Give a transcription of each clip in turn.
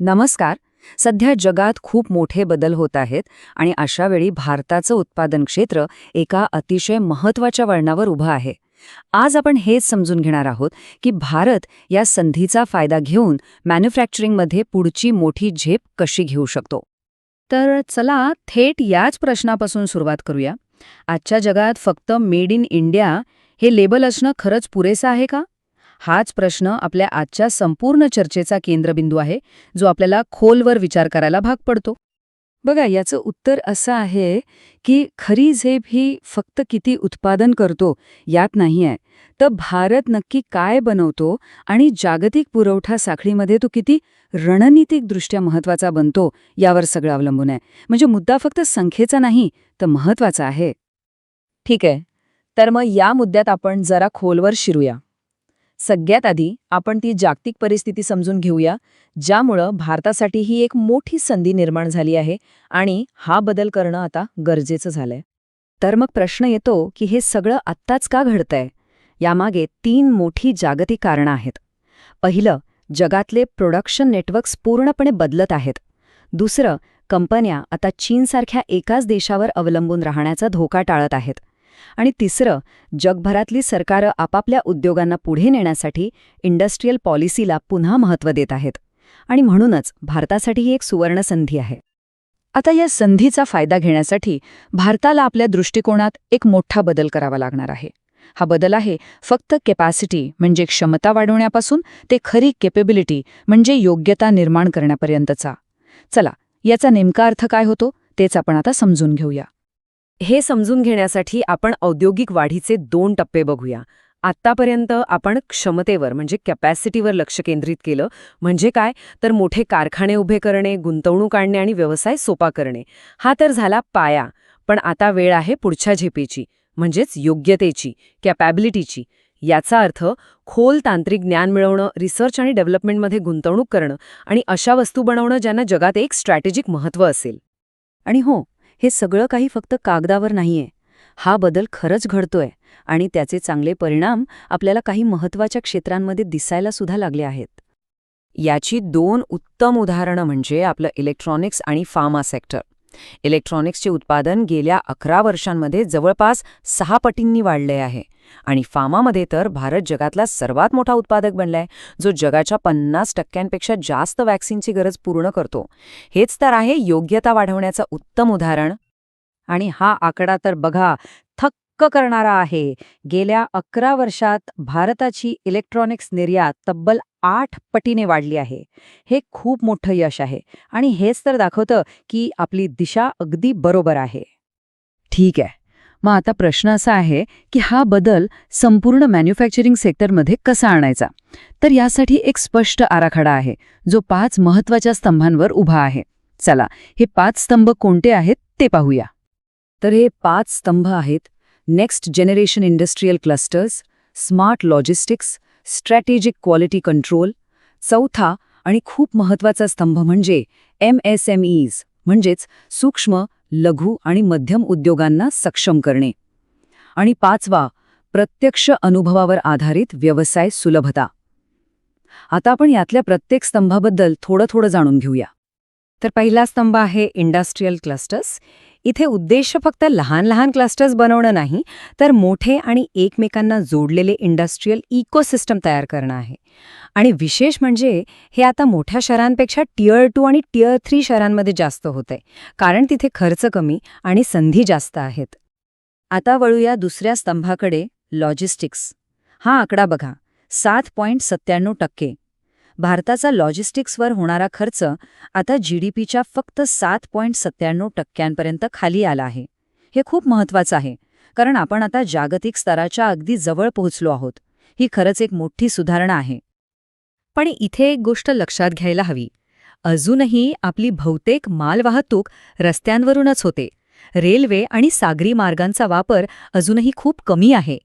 नमस्कार. सध्या जगात खूप मोठे बदल होत आहेत आणि अशा वेळी भारताचं उत्पादन क्षेत्र एका अतिशय महत्त्वाच्या वळणावर उभं आहे. आज आपण हेच समजून घेणार आहोत की भारत या संधीचा फायदा घेऊन मॅन्युफॅक्चरिंगमध्ये पुढची मोठी झेप कशी घेऊ शकतो. तर चला थेट याच प्रश्नापासून सुरुवात करूया. आजच्या जगात फक्त मेड इन इंडिया हे लेबल असणं खरंच पुरेसं आहे का? हाच प्रश्न आपल्या आजच्या संपूर्ण चर्चेचा केंद्रबिंदू आहे, जो आपल्याला खोलवर विचार करायला भाग पडतो. बघा, याचं उत्तर असं आहे की खरी झेप ही फक्त किती उत्पादन करतो यात नाही आहे, तर भारत नक्की काय बनवतो आणि जागतिक पुरवठा साखळीमध्ये तो किती रणनीतिकदृष्ट्या महत्त्वाचा बनतो यावर सगळं अवलंबून आहे. म्हणजे मुद्दा फक्त संख्येचा नाही, तर महत्त्वाचा आहे. ठीक आहे. तर मग या मुद्द्यात आपण जरा खोलवर शिरूया. सगळ्यात आधी आपण ती जागतिक परिस्थिती समजून घेऊया, ज्यामुळं भारतासाठी ही एक मोठी संधी निर्माण झाली आहे आणि हा बदल करणं आता गरजेचं झालंय. तर मग प्रश्न येतो की हे सगळं आत्ताच का घडतंय? यामागे 3 मोठी जागतिक कारणं आहेत. पहिलं, जगातले प्रोडक्शन नेटवर्क्स पूर्णपणे बदलत आहेत. दुसरं, कंपन्या आता चीनसारख्या एकाच देशावर अवलंबून राहण्याचा धोका टाळत आहेत. आणि तिसरं, जगभरातली सरकारं आपापल्या उद्योगांना पुढे नेण्यासाठी इंडस्ट्रियल पॉलिसीला पुन्हा महत्त्व देत आहेत. आणि म्हणूनच भारतासाठी ही एक सुवर्णसंधी आहे. आता या संधीचा फायदा घेण्यासाठी भारताला आपल्या दृष्टिकोनात एक मोठा बदल करावा लागणार आहे. हा बदल आहे फक्त कॅपॅसिटी म्हणजे क्षमता वाढवण्यापासून ते खरी कॅपेबिलिटी म्हणजे योग्यता निर्माण करण्यापर्यंतचा. चला, याचा नेमका अर्थ काय होतो तेच आपण आता समजून घेऊया. हे समजून घेण्यासाठी आपण औद्योगिक वाढीचे 2 टप्पे बघूया. आत्तापर्यंत आपण क्षमतेवर म्हणजे कॅपॅसिटीवर लक्ष केंद्रित केलं. म्हणजे काय, तर मोठे कारखाने उभे करणे, गुंतवणूक आणणे आणि व्यवसाय सोपा करणे. हा तर झाला पाया. पण आता वेळ आहे पुढच्या झेपेची, म्हणजेच योग्यतेची, कॅपॅबिलिटीची. याचा अर्थ खोल तांत्रिक ज्ञान मिळवणं, रिसर्च आणि डेव्हलपमेंटमध्ये गुंतवणूक करणं आणि अशा वस्तू बनवणं ज्यांना जगात एक स्ट्रॅटेजिक महत्त्व असेल. आणि हो, हे सगळं काही फक्त कागदावर नाहीये. हा बदल खरंच घडतोय आणि त्याचे चांगले परिणाम आपल्याला काही महत्त्वाच्या क्षेत्रांमध्ये दिसायला सुद्धा लागले आहेत. याची 2 उत्तम उदाहरणं म्हणजे आपलं इलेक्ट्रॉनिक्स आणि फार्मा सेक्टर. इलेक्ट्रॉनिक्सचे उत्पादन गेल्या 11 वर्षांमध्ये जवळपास 6 पटींनी वाढले आहे. आणि फार्मामध्ये तर भारत जगातला सर्वात मोठा उत्पादक बनलाय, जो जगाच्या 50% जास्त वॅक्सिनची गरज पूर्ण करतो. हेच तर आहे योग्यता वाढवण्याचं उत्तम उदाहरण. आणि हा आकडा तर बघा, थक्क करणारा आहे. गेल्या 11 वर्षात भारताची इलेक्ट्रॉनिक्स निर्यात तब्बल 8 पटीने वाढली आहे. हे खूप मोठं यश आहे आणि हेच तर दाखवतं की आपली दिशा अगदी बरोबर आहे. ठीक आहे. मग आता प्रश्न असा आहे की हा बदल संपूर्ण मॅन्युफॅक्चरिंग सेक्टरमध्ये कसा आणायचा? तर यासाठी एक स्पष्ट आराखडा आहे, जो 5 महत्त्वाच्या स्तंभांवर उभा आहे. चला, हे 5 स्तंभ कोणते आहेत ते पाहूया. तर हे 5 स्तंभ आहेत: next generation industrial clusters, smart logistics, strategic quality control. चौथा आणि खूप महत्त्वाचा स्तंभ म्हणजे MSMEs, म्हणजेच सूक्ष्म, लघु आणि मध्यम उद्योगांना सक्षम करणे. आणि 5वा, प्रत्यक्ष अनुभवावर आधारित व्यवसाय सुलभता. आता आपण यातल्या प्रत्येक स्तंभाबद्दल थोडं जाणून घेऊया. तर पहिला स्तंभ आहे इंडस्ट्रियल क्लस्टर्स. इथे उद्देश फक्त लहान क्लस्टर्स बनवणं नाही, तर मोठे आणि एकमेकांना जोडलेले इंडस्ट्रियल इकोसिस्टम तयार करणं आहे. आणि विशेष म्हणजे हे आता मोठ्या शहरांपेक्षा टियर 2 आणि टियर 3 शहरांमध्ये जास्त होतंय, कारण तिथे खर्च कमी आणि संधी जास्त आहेत. आता वळूया दुसऱ्या स्तंभाकडे, लॉजिस्टिक्स. हा आकडा बघा, 7.97%. भारताचा लॉजिस्टिक्सवर होणारा खर्च आता GDPच्या फक्त 7.97% खाली आला आहे. हे खूप महत्त्वाचं आहे, कारण आपण आता जागतिक स्तराच्या अगदी जवळ पोहोचलो आहोत. ही खरंच एक मोठी सुधारणा आहे. पण इथे एक गोष्ट लक्षात घ्यायला हवी. अजूनही आपली बहुतेक मालवाहतूक रस्त्यांवरूनच होते. रेल्वे आणि सागरी मार्गांचा वापर अजूनही खूप कमी आहे.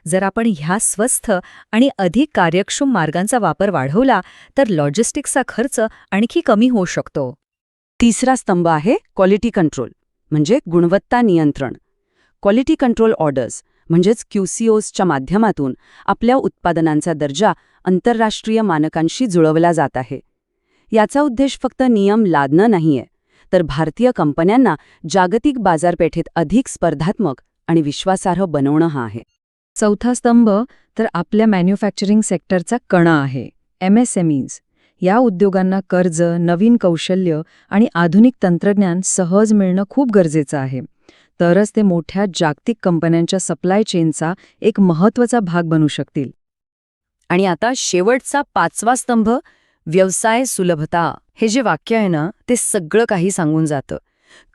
जर आपण ह्या स्वस्थ आणि अधिक कार्यक्षम मार्गांचा वापर वाढवला, तर लॉजिस्टिक्सचा खर्च आणखी कमी होऊ शकतो. तिसरा स्तंभ आहे क्वालिटी कंट्रोल, म्हणजे गुणवत्ता नियंत्रण. क्वालिटी कंट्रोल ऑर्डर्स म्हणजेच QCOsच्या माध्यमातून आपल्या उत्पादनांचा दर्जा आंतरराष्ट्रीय मानकांशी जुळवला जात आहे. याचा उद्देश फक्त नियम लादणं नाहीये, तर भारतीय कंपन्यांना जागतिक बाजारपेठेत अधिक स्पर्धात्मक आणि विश्वासार्ह बनवणं हा आहे. चौथा स्तंभ तर आपल्या मॅन्युफॅक्चरिंग सेक्टरचा कणा आहे, MSMEs. या उद्योगांना कर्ज, नवीन कौशल्य आणि आधुनिक तंत्रज्ञान सहज मिळणं खूप गरजेचं आहे. तरच ते मोठ्या जागतिक कंपन्यांच्या सप्लाय चेनचा एक महत्त्वाचा भाग बनू शकतील. आणि आता शेवटचा 5वा स्तंभ, व्यवसाय सुलभता. हे जे वाक्य आहे ना, ते सगळं काही सांगून जातं.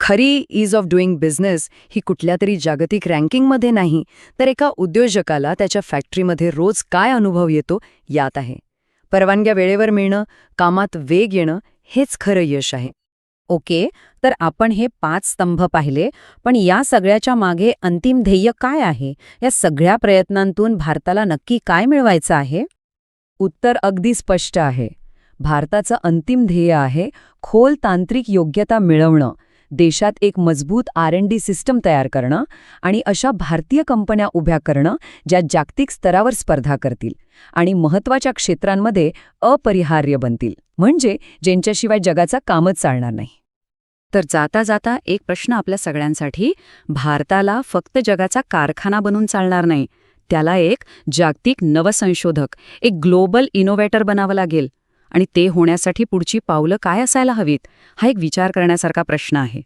खरी ईज ऑफ डुईंग बिझनेस ही कुठल्या तरी जागतिक रँकिंगमध्ये नाही, तर एका उद्योजकाला त्याच्या फॅक्टरीमध्ये रोज काय अनुभव येतो यात आहे. परवानग्या वेळेवर मिळणं, कामात वेग येणं, हेच खरं यश आहे. ओके, तर आपण हे 5 स्तंभ पाहिले, पण या सगळ्याच्या मागे अंतिम ध्येय काय आहे? या सगळ्या प्रयत्नांतून भारताला नक्की काय मिळवायचं आहे? उत्तर अगदी स्पष्ट आहे. भारताचं अंतिम ध्येय आहे खोल तांत्रिक योग्यता मिळवणं, देशात एक मजबूत R&D सिस्टम तयार करणं आणि अशा भारतीय कंपन्या उभ्या करणं ज्या जागतिक स्तरावर स्पर्धा करतील आणि महत्त्वाच्या क्षेत्रांमध्ये अपरिहार्य बनतील, म्हणजे ज्यांच्याशिवाय जगाचा कामच चालणार नाही. तर जाता जाता एक प्रश्न आपल्या सगळ्यांसाठी, भारताला फक्त जगाचा कारखाना बनून चालणार नाही, त्याला एक जागतिक नवसंशोधक, एक ग्लोबल इनोव्हेटर बनावं लागेल. आणि ते होण्यासाठी पुढची पावलं काय असायला हवीत, हा एक विचार करण्यासारखा प्रश्न आहे.